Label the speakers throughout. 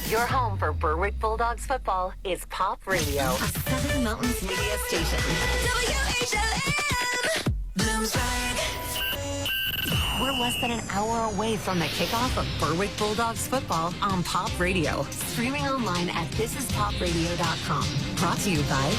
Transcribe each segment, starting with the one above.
Speaker 1: Your home for Berwick Bulldogs football is Pop Radio, a Seven Mountains media station. WHLM, Bloomsburg. We're less than an hour away from the kickoff of Berwick Bulldogs football on Pop Radio. Streaming online at thisispopradio.com. Brought to you by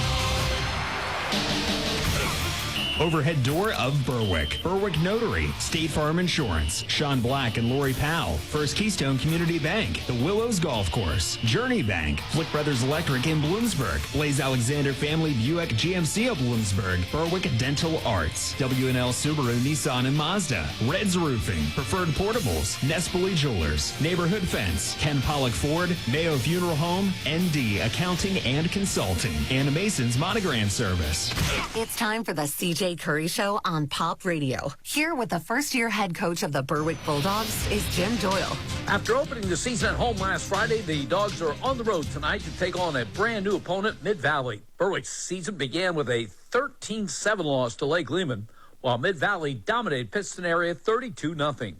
Speaker 2: Overhead Door of Berwick, Berwick Notary, State Farm Insurance, Sean Black and Lori Powell, First Keystone Community Bank, the Willows Golf Course, Journey Bank, Flick Brothers Electric in Bloomsburg, Blaze Alexander Family Buick GMC of Bloomsburg, Berwick Dental Arts, W&L Subaru, Nissan and Mazda, Reds Roofing, Preferred Portables, Nespoli Jewelers, Neighborhood Fence, Ken Pollock Ford, Mayo Funeral Home, ND Accounting and Consulting, and Mason's Monogram Service.
Speaker 1: It's time for the CJ Curry Show on Pop Radio. Here with the first-year head coach of the Berwick Bulldogs is Jim Doyle.
Speaker 3: After opening the season at home last Friday, the Dogs are on the road tonight to take on a brand-new opponent, Mid-Valley. Berwick's season began with a 13-7 loss to Lake Lehman, while Mid-Valley dominated Pittston area 32-0.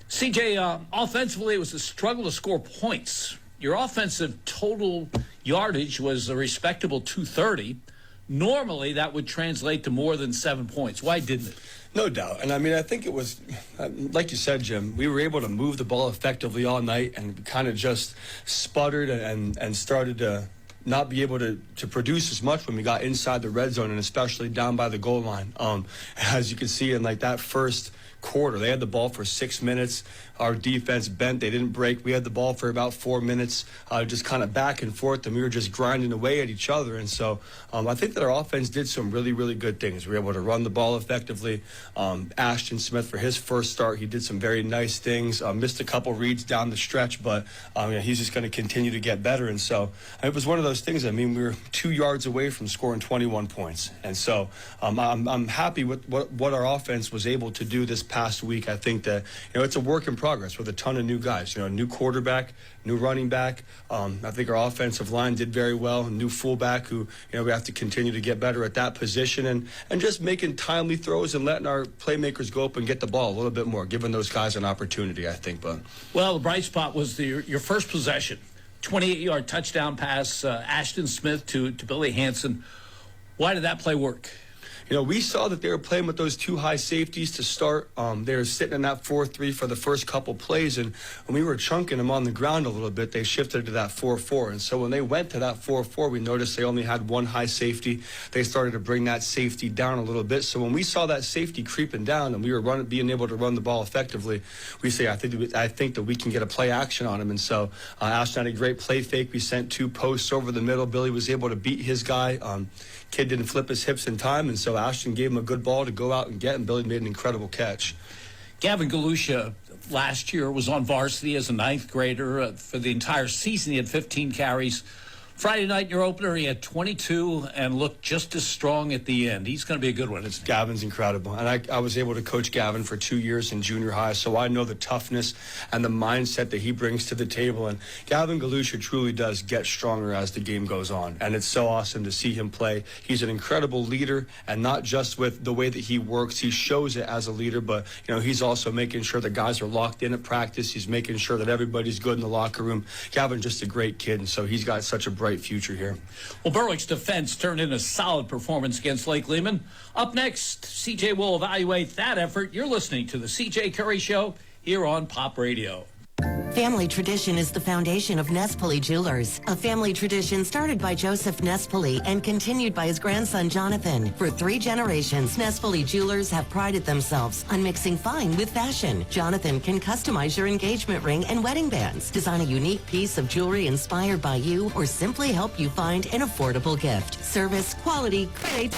Speaker 3: CJ, offensively, it was a struggle to score points. Your offensive total yardage was a respectable 230. Normally, that would translate to more than 7 points. Why didn't it?
Speaker 4: No doubt. And, I think it was, like you said, Jim, we were able to move the ball effectively all night and kind of just sputtered and started to not be able to produce as much when we got inside the red zone and especially down by the goal line. As you can see in, that first quarter, they had the ball for 6 minutes. Our defense bent. They didn't break. We had the ball for about 4 minutes, just kind of back and forth, and we were just grinding away at each other. And so I think that our offense did some really, really good things. We were able to run the ball effectively. Ashton Smith, for his first start, he did some very nice things. Missed a couple reads down the stretch, but he's just going to continue to get better. And so it was one of those things. We were 2 yards away from scoring 21 points. And so I'm happy with what our offense was able to do this past week. I think that, it's a work in progress with a ton of new guys, new quarterback, new running back. I think our offensive line did very well, a new fullback who, we have to continue to get better at that position and just making timely throws and letting our playmakers go up and get the ball a little bit more, giving those guys an opportunity, I think. But
Speaker 3: well, the bright spot was your first possession, 28-yard touchdown pass, Ashton Smith to Billy Hansen. Why did that play work?
Speaker 4: We saw that they were playing with those two high safeties to start. They were sitting in that 4-3 for the first couple plays, and when we were chunking them on the ground a little bit, they shifted to that 4-4. And so when they went to that 4-4, we noticed they only had one high safety. They started to bring that safety down a little bit. So when we saw that safety creeping down and we were being able to run the ball effectively, we say, I think that we can get a play action on him. And so Ashton had a great play fake. We sent 2 posts over the middle. Billy was able to beat his guy. Kid didn't flip his hips in time, and so Ashton gave him a good ball to go out and get, and Billy made an incredible catch.
Speaker 3: Gavin Galusha last year was on varsity as a 9th grader. For the entire season, he had 15 carries. Friday night in your opener, he had 22 and looked just as strong at the end. He's going to be a good one, isn't he?
Speaker 4: Gavin's incredible. And I was able to coach Gavin for 2 years in junior high, so I know the toughness and the mindset that he brings to the table. And Gavin Galusha truly does get stronger as the game goes on. And it's so awesome to see him play. He's an incredible leader, and not just with the way that he works. He shows it as a leader, but, he's also making sure the guys are locked in at practice. He's making sure that everybody's good in the locker room. Gavin's just a great kid, and so he's got such a bright future here.
Speaker 3: Well, Berwick's defense turned in a solid performance against Lake Lehman. Up next, CJ will evaluate that effort. You're listening to the CJ Curry Show here on Pop Radio.
Speaker 1: Family tradition is the foundation of Nespoli Jewelers, a family tradition started by Joseph Nespoli and continued by his grandson Jonathan. For 3 generations, Nespoli Jewelers have prided themselves on mixing fine with fashion. Jonathan can customize your engagement ring and wedding bands, design a unique piece of jewelry inspired by you, or simply help you find an affordable gift. Service, quality, great.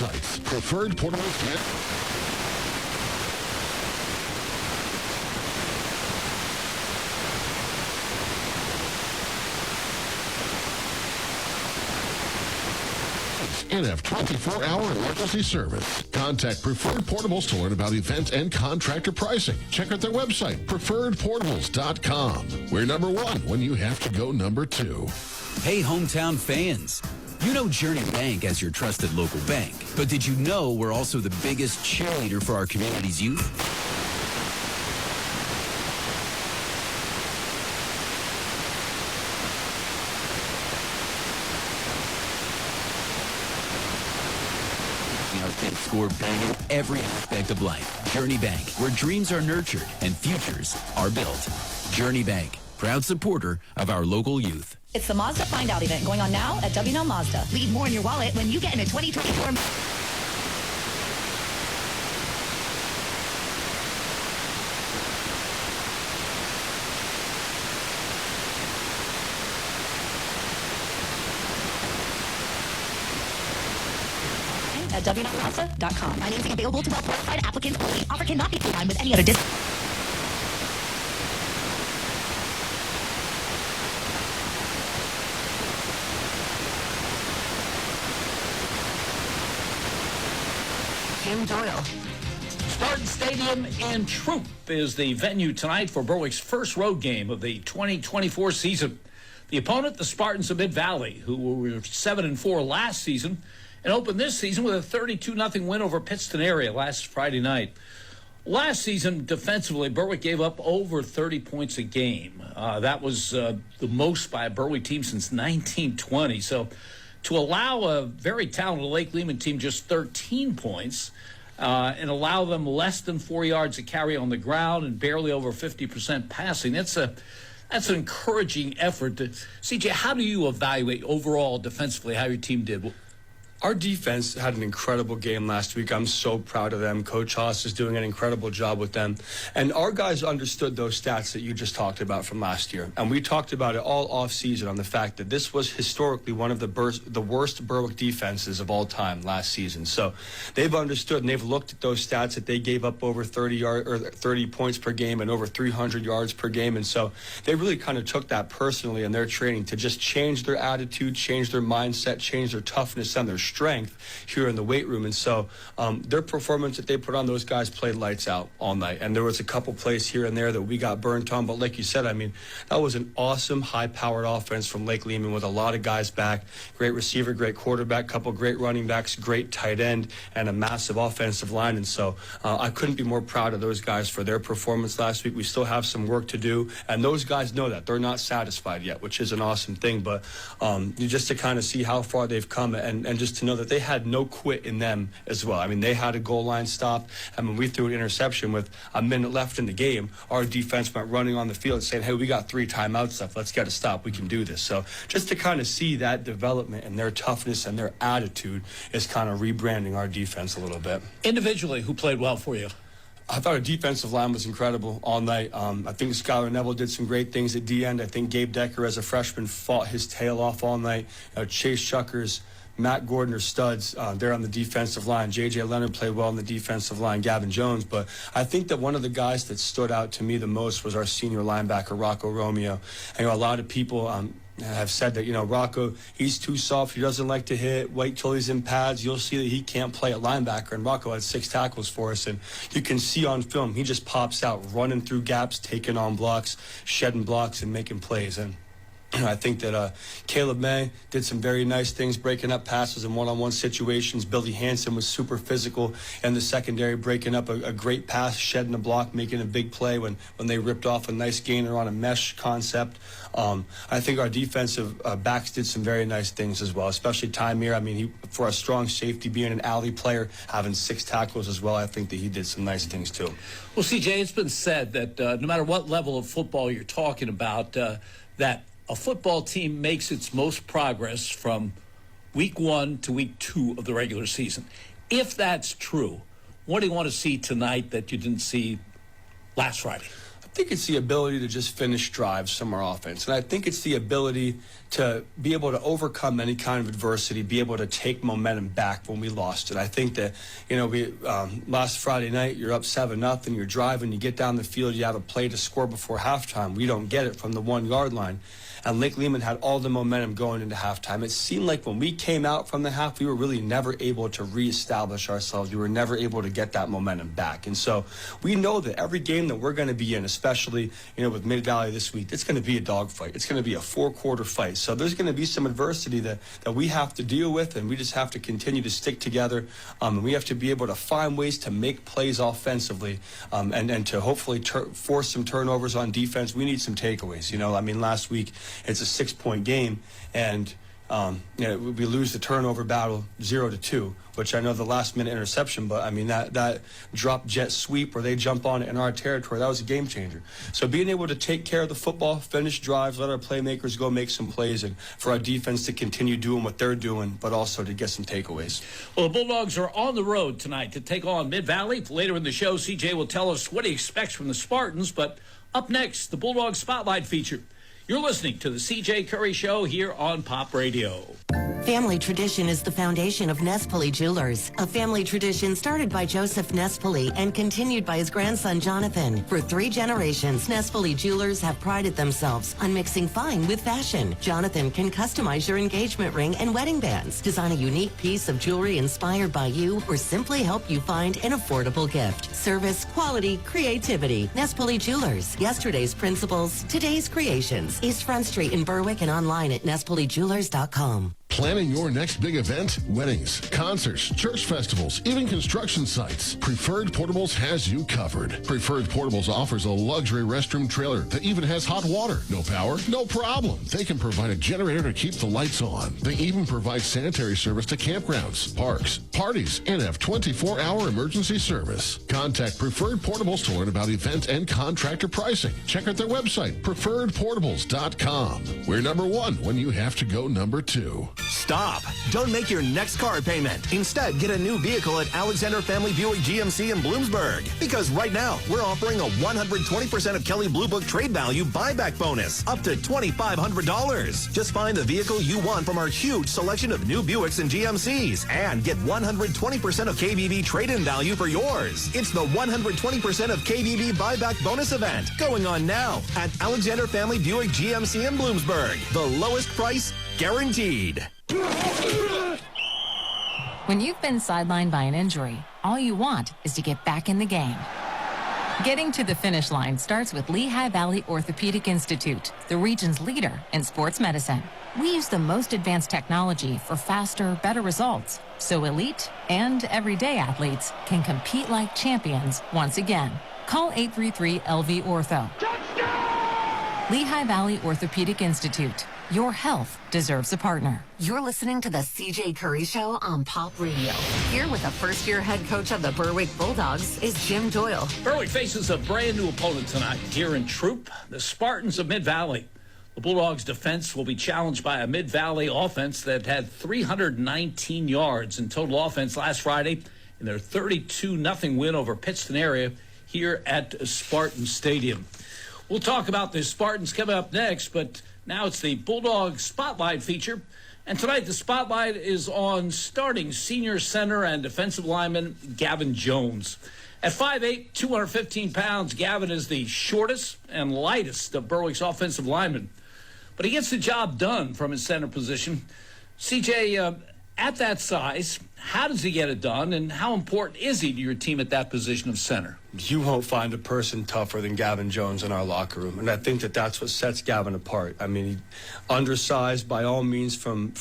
Speaker 5: Sites. Preferred Portables. And have 24-hour emergency service. Contact Preferred Portables to learn about event and contractor pricing. Check out their website, preferredportables.com. We're number 1 when you have to go number 2.
Speaker 6: Hey, hometown fans. You know Journey Bank as your trusted local bank, but did you know we're also the biggest cheerleader for our community's youth? Our kids score big in every aspect of life. Journey Bank, where dreams are nurtured and futures are built. Journey Bank, proud supporter of our local youth.
Speaker 7: It's the Mazda Find Out event going on now at W&L Mazda.
Speaker 8: Leave more in your wallet when you get in a 2024.
Speaker 7: At WNLMazda.com.
Speaker 8: Financing available to well-qualified applicants only. Offer cannot be combined with any other discount.
Speaker 1: Jim Doyle.
Speaker 3: Spartan Stadium in Troop is the venue tonight for Berwick's first road game of the 2024 season. The opponent, the Spartans of Mid-Valley, who were 7-4 last season, and opened this season with a 32-0 win over Pittston area last Friday night. Last season, defensively, Berwick gave up over 30 points a game. That was the most by a Berwick team since 1920. So to allow a very talented Lake Lehman team just 13 points and allow them less than 4 yards to carry on the ground and barely over 50% passing, that's an encouraging effort. CJ, how do you evaluate overall defensively how your team did?
Speaker 4: Our defense had an incredible game last week. I'm so proud of them. Coach Haas is doing an incredible job with them. And our guys understood those stats that you just talked about from last year. And we talked about it all offseason on the fact that this was historically one of the worst Berwick defenses of all time last season. So they've understood and they've looked at those stats that they gave up over 30 points per game and over 300 yards per game. And so they really kind of took that personally in their training to just change their attitude, change their mindset, change their toughness and their strength here in the weight room. And so their performance that they put on, those guys played lights out all night. And there was a couple plays here and there that we got burnt on. But like you said, I mean, that was an awesome high-powered offense from Lake Lehman with a lot of guys back. Great receiver, great quarterback, couple great running backs, great tight end, and a massive offensive line. And so I couldn't be more proud of those guys for their performance last week. We still have some work to do. And those guys know that. They're not satisfied yet, which is an awesome thing. But just to kind of see how far they've come and just to know that they had no quit in them as well. I mean, they had a goal line stop. I mean, we threw an interception with a minute left in the game. Our defense went running on the field saying, hey, we got 3 timeouts left. Let's get a stop. We can do this. So just to kind of see that development and their toughness and their attitude is kind of rebranding our defense a little bit.
Speaker 3: Individually, who played well for you?
Speaker 4: I thought our defensive line was incredible all night. I think Skylar Neville did some great things at the end. I think Gabe Decker, as a freshman, fought his tail off all night. Chase Chuckers, Matt Gordon are studs. They're on the defensive line. J.J. Leonard played well on the defensive line, Gavin Jones. But I think that one of the guys that stood out to me the most was our senior linebacker, Rocco Romeo. And, a lot of people have said that, Rocco, he's too soft. He doesn't like to hit. Wait till he's in pads. You'll see that he can't play at linebacker. And Rocco had 6 tackles for us. And you can see on film, he just pops out, running through gaps, taking on blocks, shedding blocks, and making plays. And I think that Caleb May did some very nice things, breaking up passes in one-on-one situations. Billy Hansen was super physical in the secondary, breaking up a great pass, shedding a block, making a big play when they ripped off a nice gainer on a mesh concept. I think our defensive backs did some very nice things as well, especially Ty Meir. I mean, for a strong safety, being an alley player, having 6 tackles as well, I think that he did some nice things too.
Speaker 3: Well, CJ, it's been said that no matter what level of football you're talking about, that a football team makes its most progress from week 1 to week 2 of the regular season. If that's true, what do you want to see tonight that you didn't see last Friday?
Speaker 4: I think it's the ability to just finish drives from our offense. And I think it's the ability to be able to overcome any kind of adversity, be able to take momentum back when we lost it. I think that, we last Friday night, you're up 7-0, you're driving, you get down the field, you have a play to score before halftime. We don't get it from the 1-yard line. And Lake Lehman had all the momentum going into halftime. It seemed like when we came out from the half, we were really never able to reestablish ourselves. We were never able to get that momentum back. And so we know that every game that we're going to be in, especially, with Mid-Valley this week, it's going to be a dogfight. It's going to be a 4-quarter fight. So there's going to be some adversity that we have to deal with, and we just have to continue to stick together. And we have to be able to find ways to make plays offensively, and to hopefully force some turnovers on defense. We need some takeaways. Last week it's a 6-point game, and we lose the turnover battle 0-2, which I know the last-minute interception, but that drop jet sweep where they jump on it in our territory, that was a game changer. So being able to take care of the football, finish drives, let our playmakers go make some plays, and for our defense to continue doing what they're doing, but also to get some takeaways.
Speaker 3: Well, the Bulldogs are on the road tonight to take on Mid-Valley. Later in the show, CJ will tell us what he expects from the Spartans, but up next, the Bulldog Spotlight feature. You're listening to the CJ Curry Show here on Pop Radio.
Speaker 1: Family tradition is the foundation of Nespoli Jewelers, a family tradition started by Joseph Nespoli and continued by his grandson Jonathan. For 3 generations, Nespoli Jewelers have prided themselves on mixing fine with fashion. Jonathan can customize your engagement ring and wedding bands, design a unique piece of jewelry inspired by you, or simply help you find an affordable gift. Service, quality, creativity. Nespoli Jewelers. Yesterday's principles, today's creations. East Front Street in Berwick and online at nespolijewelers.com.
Speaker 5: Planning your next big event? Weddings, concerts, church festivals, even construction sites. Preferred Portables has you covered. Preferred Portables offers a luxury restroom trailer that even has hot water. No power? No problem. They can provide a generator to keep the lights on. They even provide sanitary service to campgrounds, parks, parties, and have 24-hour emergency service. Contact Preferred Portables to learn about event and contractor pricing. Check out their website, preferredportables.com. We're number 1 when you have to go number 2.
Speaker 9: Stop. Don't make your next car payment. Instead, get a new vehicle at Alexander Family Buick GMC in Bloomsburg. Because right now, we're offering a 120% of Kelley Blue Book trade value buyback bonus, up to $2,500. Just find the vehicle you want from our huge selection of new Buicks and GMCs and get 120% of KBB trade-in value for yours. It's the 120% of KBB buyback bonus event going on now at Alexander Family Buick GMC in Bloomsburg. The lowest price guaranteed.
Speaker 10: When you've been sidelined by an injury, all you want is to get back in the game. Getting to the finish line starts with Lehigh Valley Orthopedic Institute, the region's leader in sports medicine. We use the most advanced technology for faster, better results, so elite and everyday athletes can compete like champions once again. Call 833-LV-ORTHO. Lehigh Valley Orthopedic Institute. Your health deserves a partner.
Speaker 1: You're listening to the CJ Curry Show on Pop Radio. Here with the first-year head coach of the Berwick Bulldogs is Jim Doyle.
Speaker 3: Berwick faces a brand new opponent tonight here in Troop, the Spartans of Mid-Valley. The Bulldogs' defense will be challenged by a Mid-Valley offense that had 319 yards in total offense last Friday in their 32-0 win over Pittston area here at Spartan Stadium. We'll talk about the Spartans coming up next, but now it's the Bulldog Spotlight feature. And tonight the spotlight is on starting senior center and defensive lineman Gavin Jones. At 5'8", 215 pounds, Gavin is the shortest and lightest of Berwick's offensive linemen. But he gets the job done from his center position. CJ, at that size, how does he get it done, and how important is he to your team at that position of center?
Speaker 4: You won't find a person tougher than Gavin Jones in our locker room, and I think that's what sets Gavin apart. I mean, he undersized by all means from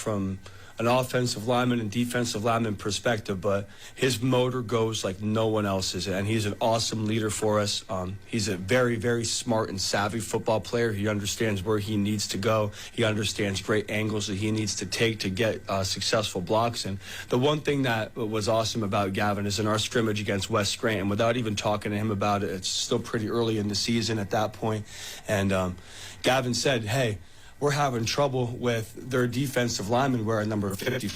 Speaker 4: an offensive lineman and defensive lineman perspective, but his motor goes like no one else's, and he's an awesome leader for us. He's a very, very smart and savvy football player. He understands where he needs to go. He understands great angles that he needs to take to get successful blocks. And the one thing that was awesome about Gavin is in our scrimmage against West Scranton, without even talking to him about it, it's still pretty early in the season at that point, and Gavin said, hey, we're having trouble with their defensive lineman wearing number 50.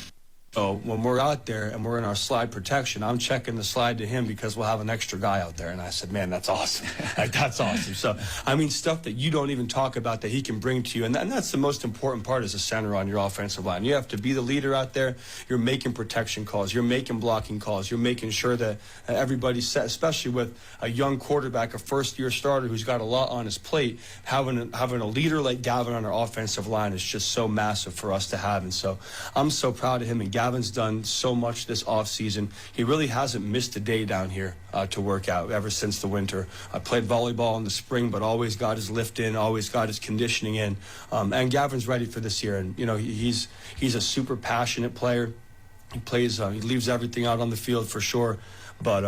Speaker 4: So when we're out there and we're in our slide protection, I'm checking the slide to him because we'll have an extra guy out there. And I said, man, that's awesome. That's awesome. So, I mean, stuff that you don't even talk about that he can bring to you. And that's the most important part as a center on your offensive line. You have to be the leader out there. You're making protection calls. You're making blocking calls. You're making sure that everybody's set, especially with a young quarterback, a first-year starter who's got a lot on his plate. Having a leader like Gavin on our offensive line is just so massive for us to have. And so I'm so proud of him and Gavin. Gavin's done so much this offseason. He really hasn't missed a day down here to work out ever since the winter. I played volleyball in the spring, but always got his lift in, always got his conditioning in. And Gavin's ready for this year. And, he's a super passionate player. He plays, he leaves everything out on the field for sure. But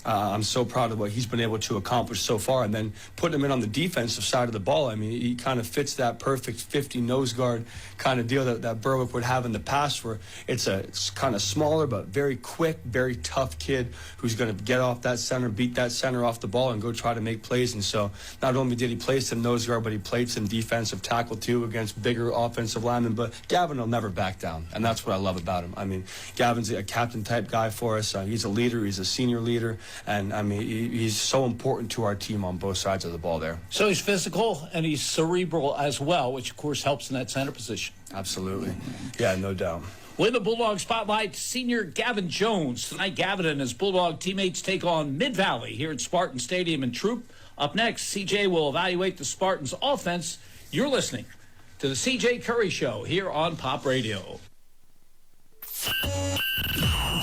Speaker 4: I'm so proud of what he's been able to accomplish so far. And then putting him in on the defensive side of the ball, I mean, he kind of fits that perfect 50 nose guard kind of deal that Berwick would have in the past, where it's kind of smaller but very quick, very tough kid who's going to get off that center, beat that center off the ball, and go try to make plays. And so not only did he play some nose guard, but he played some defensive tackle too against bigger offensive linemen. But Gavin will never back down, and that's what I love about him. I mean, Gavin's a captain-type guy for us. He's a leader. He's a senior leader. And, I mean, he's so important to our team on both sides of the ball there.
Speaker 3: So he's physical and he's cerebral as well, which, of course, helps in that center position.
Speaker 4: Absolutely. Yeah, no doubt.
Speaker 3: Win the Bulldog Spotlight, senior Gavin Jones. Tonight, Gavin and his Bulldog teammates take on Mid-Valley here at Spartan Stadium in Troop. Up next, CJ will evaluate the Spartans' offense. You're listening to the CJ Curry Show here on Pop Radio.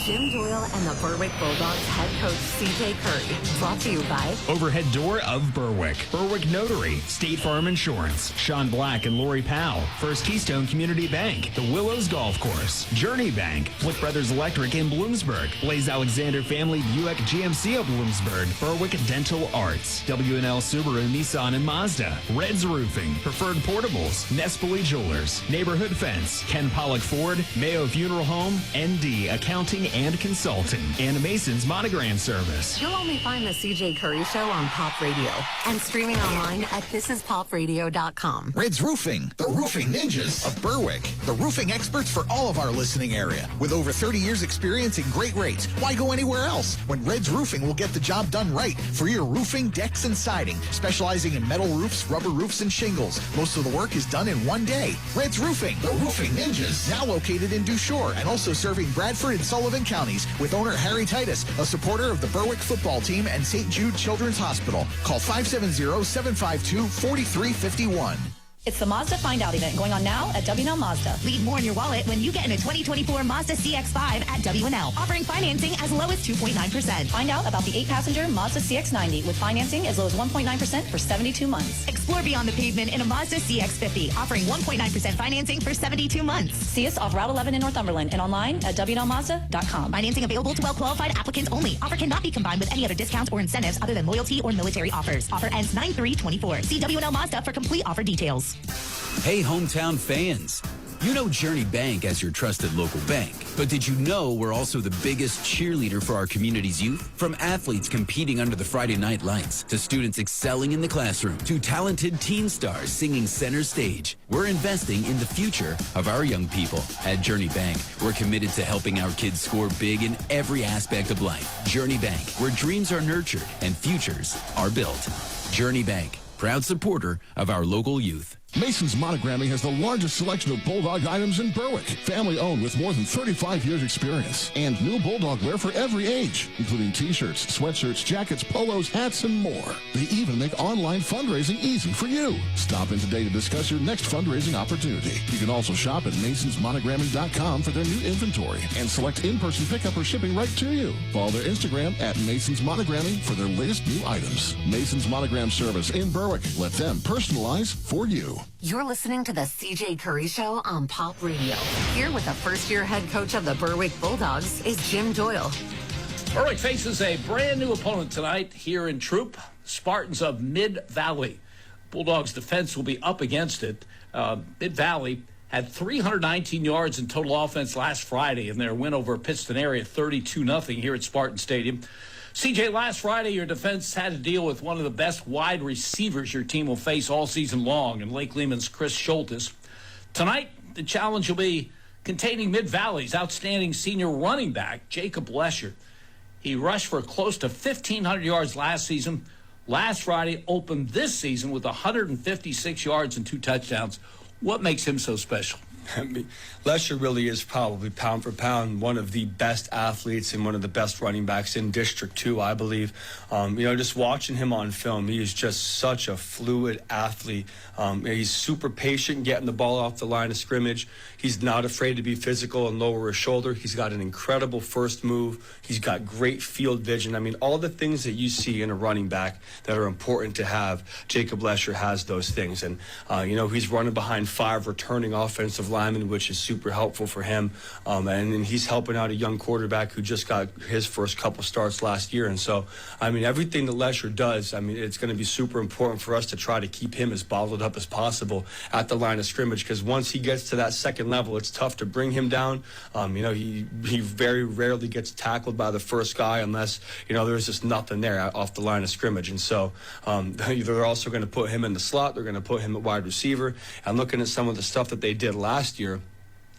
Speaker 11: Jim Doyle and the Berwick Bulldogs head coach C.J. Curry. Brought to you by
Speaker 2: Overhead Door of Berwick, Berwick Notary, State Farm Insurance, Sean Black and Lori Powell, First Keystone Community Bank, the Willows Golf Course, Journey Bank, Flick Brothers Electric in Bloomsburg, Blaze Alexander Family Buick GMC of Bloomsburg, Berwick Dental Arts, W&L Subaru, Nissan and Mazda, Reds Roofing, Preferred Portables, Nespoli Jewelers, Neighborhood Fence, Ken Pollock Ford, Mayo Funeral Home, ND Accounting and Consulting, and Mason's Monogram Service.
Speaker 11: You'll only find the C.J. Curry Show on Pop Radio and streaming online at thisispopradio.com.
Speaker 12: Reds Roofing, the roofing ninjas of Berwick. The roofing experts for all of our listening area. With over 30 years experience and great rates, why go anywhere else when Reds Roofing will get the job done right for your roofing, decks, and siding, specializing in metal roofs, rubber roofs, and shingles. Most of the work is done in one day. Reds Roofing, the roofing ninjas. Now located in Dushore and also serving Bradford and Sullivan counties with owner Harry Titus, a supporter of the Berwick football team and St. Jude Children's Hospital. Call 570-752-4351.
Speaker 7: It's the Mazda Find Out event going on now at W&L Mazda.
Speaker 8: Leave more in your wallet when you get in a 2024 Mazda CX-5 at W&L, offering financing as low as 2.9%.
Speaker 7: Find out about the 8-passenger Mazda CX-90 with financing as low as 1.9% for 72 months.
Speaker 8: Explore beyond the pavement in a Mazda CX-50, offering 1.9% financing for 72 months.
Speaker 7: See us off Route 11 in Northumberland and online at WNLMazda.com.
Speaker 8: Financing available to well-qualified applicants only. Offer cannot be combined with any other discounts or incentives other than loyalty or military offers. Offer ends 9/3/24. See W&L Mazda for complete offer details.
Speaker 6: Hey, hometown fans. You know Journey Bank as your trusted local bank. But did you know we're also the biggest cheerleader for our community's youth? From athletes competing under the Friday night lights, to students excelling in the classroom, to talented teen stars singing center stage, we're investing in the future of our young people. At Journey Bank, we're committed to helping our kids score big in every aspect of life. Journey Bank, where dreams are nurtured and futures are built. Journey Bank, proud supporter of our local youth.
Speaker 5: Mason's Monogramming has the largest selection of Bulldog items in Berwick. Family owned with more than 35 years experience. And new Bulldog wear for every age, including t-shirts, sweatshirts, jackets, polos, hats, and more. They even make online fundraising easy for you. Stop in today to discuss your next fundraising opportunity. You can also shop at masonsmonogramming.com for their new inventory and select in-person pickup or shipping right to you. Follow their Instagram at Mason's Monogramming for their latest new items. Mason's Monogram Service in Berwick. Let them personalize for you.
Speaker 11: You're listening to the C.J. Curry Show on Pop Radio. Here with the first-year head coach of the Berwick Bulldogs is Jim Doyle.
Speaker 3: Berwick faces a brand new opponent tonight here in Troop, Spartans of Mid-Valley. Bulldogs defense will be up against it. Mid-Valley had 319 yards in total offense last Friday in their win over Pittston area, 32-0 here at Spartan Stadium. CJ, last Friday, your defense had to deal with one of the best wide receivers your team will face all season long in Lake Lehman's Chris Schultes. Tonight, the challenge will be containing Mid-Valley's outstanding senior running back, Jacob Lesher. He rushed for close to 1,500 yards last season. Last Friday, opened this season with 156 yards and 2 touchdowns. What makes him so special?
Speaker 4: I mean, Lesher really is probably pound for pound one of the best athletes and one of the best running backs in District 2, I believe. Just watching him on film, he is just such a fluid athlete. He's super patient getting the ball off the line of scrimmage. He's not afraid to be physical and lower his shoulder. He's got an incredible first move. He's got great field vision. I mean, all the things that you see in a running back that are important to have, Jacob Lesher has those things. And, he's running behind 5 returning offensive linemen, which is super helpful for him. And he's helping out a young quarterback who just got his first couple starts last year. And so, everything that Lesher does, it's going to be super important for us to try to keep him as bottled up as possible at the line of scrimmage, because once he gets to that second level, it's tough to bring him down. He very rarely gets tackled by the first guy unless, there's just nothing there off the line of scrimmage. And so they're also going to put him in the slot. They're going to put him at wide receiver. And looking at some of the stuff that they did last year,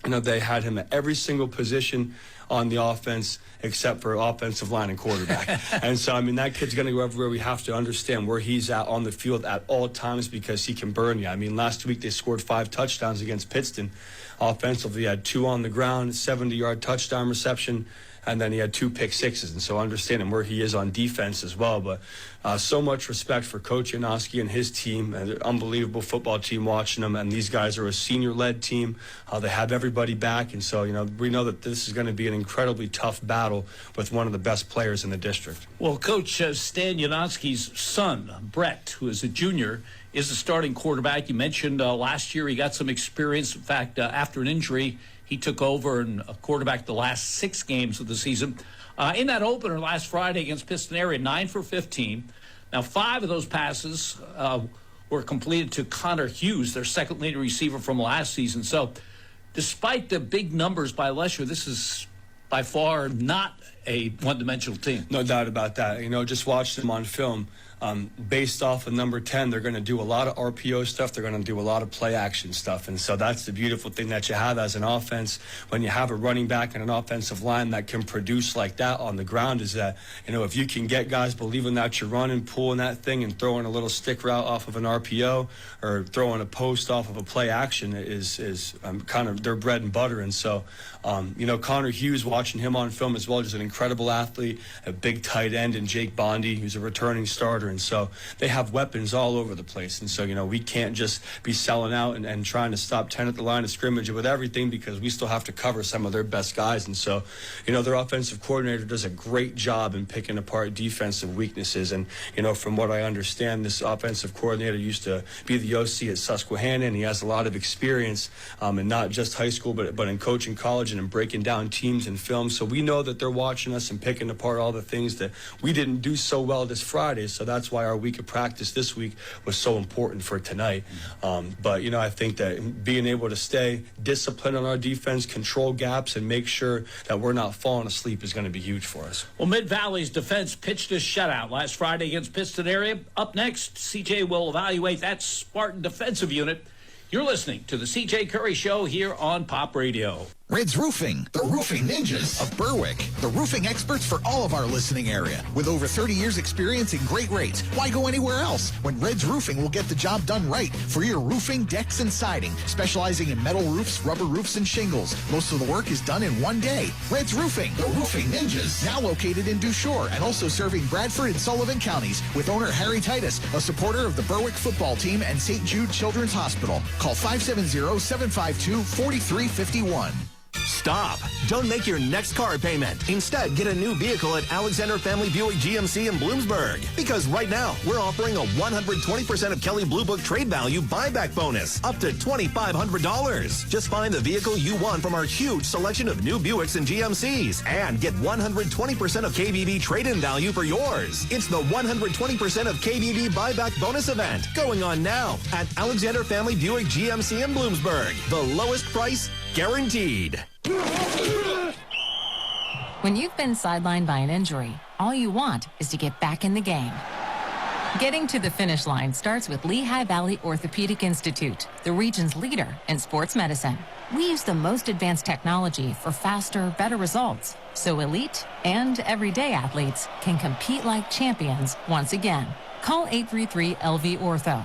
Speaker 4: they had him at every single position on the offense except for offensive line and quarterback. And so, that kid's going to go everywhere. We have to understand where he's at on the field at all times because he can burn you. Last week they scored 5 touchdowns against Pittston. Offensively, he had 2 on the ground, 70-yard touchdown reception, and then he had 2 pick sixes. And so understanding where he is on defense as well. But so much respect for Coach Janoski and his team, an unbelievable football team watching them. And these guys are a senior-led team. They have everybody back. And so, we know that this is going to be an incredibly tough battle with one of the best players in the district.
Speaker 3: Well, Coach Stan Janoski's son, Brett, who is a junior, is the starting quarterback. You mentioned last year he got some experience. In fact, after an injury, he took over and quarterbacked the last 6 games of the season. In that opener last Friday against Piston Area, 9 for 15. Now, 5 of those passes were completed to Connor Hughes, their second leading receiver from last season. So despite the big numbers by Lesher, this is by far not a one-dimensional team.
Speaker 4: No doubt about that. Just watch them on film. Based off of number 10, they're going to do a lot of RPO stuff. They're going to do a lot of play action stuff. And so that's the beautiful thing that you have as an offense when you have a running back and an offensive line that can produce like that on the ground is that, if you can get guys believing that you're running, pulling that thing and throwing a little stick route off of an RPO or throwing a post off of a play action is kind of their bread and butter. And so, Connor Hughes, watching him on film as well, just an incredible athlete, a big tight end, and Jake Bondi, who's a returning starter. And so they have weapons all over the place. And so, we can't just be selling out and trying to stop 10 at the line of scrimmage with everything because we still have to cover some of their best guys. And so, their offensive coordinator does a great job in picking apart defensive weaknesses. And, from what I understand, this offensive coordinator used to be the OC at Susquehanna, and he has a lot of experience in not just high school, but in coaching college and in breaking down teams and film. So we know that they're watching us and picking apart all the things that we didn't do so well this Friday. So that's why our week of practice this week was so important for tonight. But, I think that being able to stay disciplined on our defense, control gaps, and make sure that we're not falling asleep is going to be huge for us.
Speaker 3: Well, Mid-Valley's defense pitched a shutout last Friday against Piston Area. Up next, CJ will evaluate that Spartan defensive unit. You're listening to the CJ Curry Show here on Pop Radio.
Speaker 12: Red's Roofing, the roofing ninjas of Berwick, the roofing experts for all of our listening area. With over 30 years experience and great rates, why go anywhere else when Red's Roofing will get the job done right for your roofing, decks, and siding, specializing in metal roofs, rubber roofs, and shingles. Most of the work is done in one day. Red's Roofing, the roofing ninjas, now located in Dushore and also serving Bradford and Sullivan counties with owner Harry Titus, a supporter of the Berwick football team and St. Jude Children's Hospital. Call 570-752-4351.
Speaker 9: Stop. Don't make your next car payment. Instead, get a new vehicle at Alexander Family Buick GMC in Bloomsburg. Because right now, we're offering a 120% of Kelley Blue Book trade value buyback bonus, up to $2,500. Just find the vehicle you want from our huge selection of new Buicks and GMCs and get 120% of KBB trade-in value for yours. It's the 120% of KBB buyback bonus event going on now at Alexander Family Buick GMC in Bloomsburg. The lowest price guaranteed.
Speaker 10: When you've been sidelined by an injury, all you want is to get back in the game. Getting to the finish line starts with Lehigh Valley Orthopedic Institute, the region's leader in sports medicine. We use the most advanced technology for faster, better results, so elite and everyday athletes can compete like champions once again. Call 833-LV-ORTHO.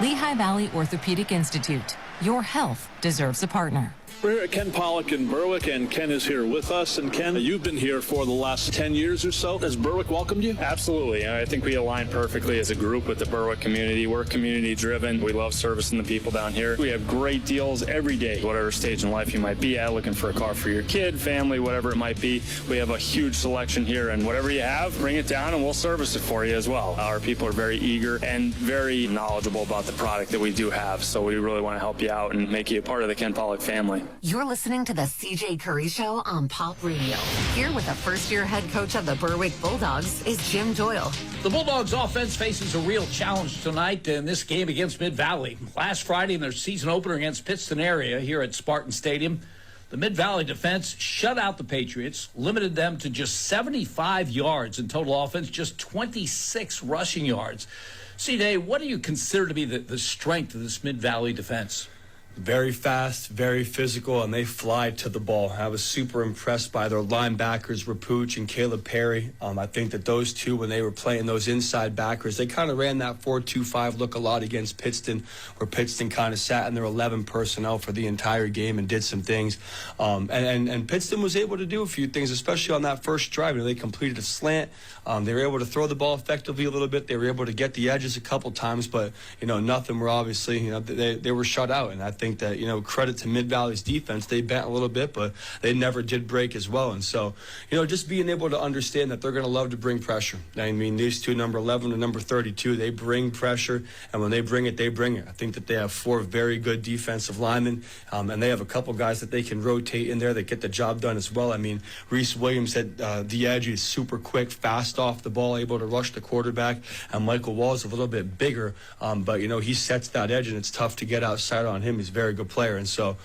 Speaker 10: Lehigh Valley Orthopedic Institute. Your health deserves a partner.
Speaker 13: We're here at Ken Pollock in Berwick, and Ken is here with us. And Ken, you've been here for the last 10 years or so. Has Berwick welcomed you?
Speaker 14: Absolutely. I think we align perfectly as a group with the Berwick community. We're community-driven. We love servicing the people down here. We have great deals every day, whatever stage in life you might be at, looking for a car for your kid, family, whatever it might be. We have a huge selection here, and whatever you have, bring it down, and we'll service it for you as well. Our people are very eager and very knowledgeable about the product that we do have, so we really want to help you out and make you a part of the Ken Pollock family.
Speaker 11: You're listening to the CJ Curry Show on Pop Radio. Here with the first-year head coach of the Berwick Bulldogs is Jim Doyle.
Speaker 3: The Bulldogs offense faces a real challenge tonight in this game against Mid-Valley. Last Friday in their season opener against Pittston area here at Spartan Stadium, the Mid-Valley defense shut out the Patriots, limited them to just 75 yards in total offense, just 26 rushing yards. CJ, what do you consider to be the strength of this Mid-Valley defense?
Speaker 4: Very fast, very physical, and they fly to the ball. I was super impressed by their linebackers, Rapooch and Caleb Perry. I think that those two, when they were playing those inside backers, they kind of ran that 4-2-5 look a lot against Pittston, where Pittston kind of sat in their 11 personnel for the entire game and did some things. And Pittston was able to do a few things, especially on that first drive. They completed a slant. They were able to throw the ball effectively a little bit. They were able to get the edges a couple times, but, nothing were obviously, they were shut out. And I think that, credit to Mid-Valley's defense. They bent a little bit, but they never did break as well. And so, just being able to understand that they're going to love to bring pressure. I mean, these two, number 11 and number 32, they bring pressure, and when they bring it, they bring it. I think that they have 4 very good defensive linemen, and they have a couple guys that they can rotate in there that get the job done as well. I mean, Reese Williams at the edge is super quick, fast off the ball, able to rush the quarterback, and Michael Wall is a little bit bigger, but, he sets that edge, and it's tough to get outside on him. He's very good player. And so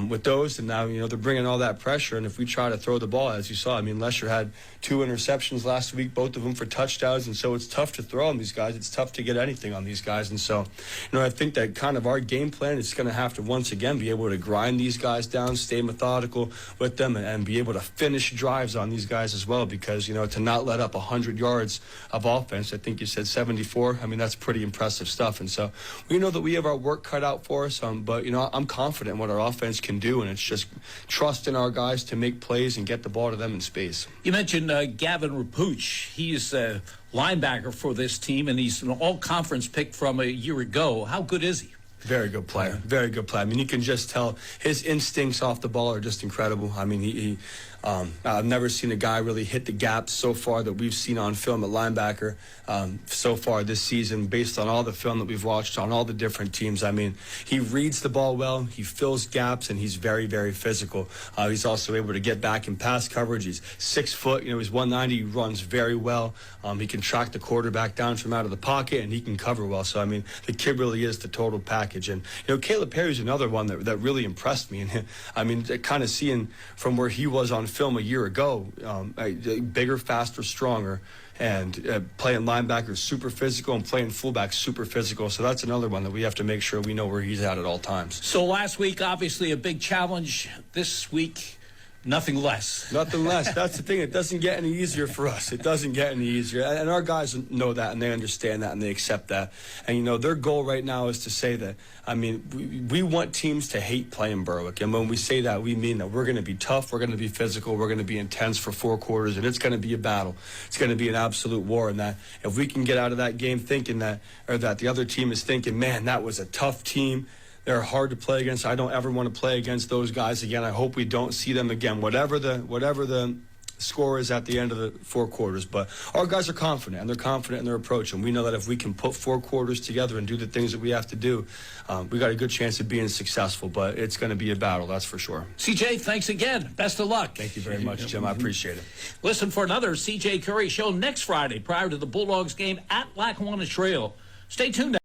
Speaker 4: with those, and now, they're bringing all that pressure. And if we try to throw the ball, as you saw, I mean, Lesher had 2 interceptions last week, both of them for touchdowns. And so it's tough to throw on these guys. It's tough to get anything on these guys. And so, I think that kind of our game plan is going to have to once again be able to grind these guys down, stay methodical with them, and be able to finish drives on these guys as well. Because, to not let up 100 yards of offense, I think you said 74. I mean, that's pretty impressive stuff. And so we know that we have our work cut out for us. But, I'm confident in what our offense can do, and it's just trusting our guys to make plays and get the ball to them in space.
Speaker 3: You mentioned Gavin Rapooch. He's a linebacker for this team, and he's an all-conference pick from a year ago. How good is he?
Speaker 4: Very good player. Very good player. I mean, you can just tell his instincts off the ball are just incredible. I mean, I've never seen a guy really hit the gaps so far that we've seen on film at linebacker so far this season, based on all the film that we've watched on all the different teams. I mean, he reads the ball well, he fills gaps, and he's very, very physical. He's also able to get back in pass coverage. He's 6 foot, he's 190, he runs very well. He can track the quarterback down from out of the pocket, and he can cover well. So, I mean, the kid really is the total package. And, Caleb Perry's another one that really impressed me. And, I mean, kind of seeing from where he was on film a year ago, bigger, faster, stronger, and playing linebacker super physical and playing fullback super physical. So that's another one that we have to make sure we know where he's at all times.
Speaker 3: So last week, obviously a big challenge. This week, nothing less.
Speaker 4: Nothing less. That's the thing. It doesn't get any easier for us. It doesn't get any easier. And our guys know that, and they understand that, and they accept that. And, their goal right now is to say that, I mean, we want teams to hate playing Berwick. And when we say that, we mean that we're going to be tough, we're going to be physical, we're going to be intense for 4 quarters, and it's going to be a battle. It's going to be an absolute war. And that if we can get out of that game thinking that, or that the other team is thinking, man, that was a tough team, they're hard to play against, I don't ever want to play against those guys again. I hope we don't see them again, whatever the score is at the end of the 4 quarters. But our guys are confident, and they're confident in their approach, and we know that if we can put 4 quarters together and do the things that we have to do, we got a good chance of being successful. But it's going to be a battle, that's for sure.
Speaker 3: CJ, thanks again. Best of luck.
Speaker 4: Thank you very much, Jim. I appreciate it.
Speaker 3: Listen for another CJ Curry Show next Friday prior to the Bulldogs game at Lackawanna Trail. Stay tuned.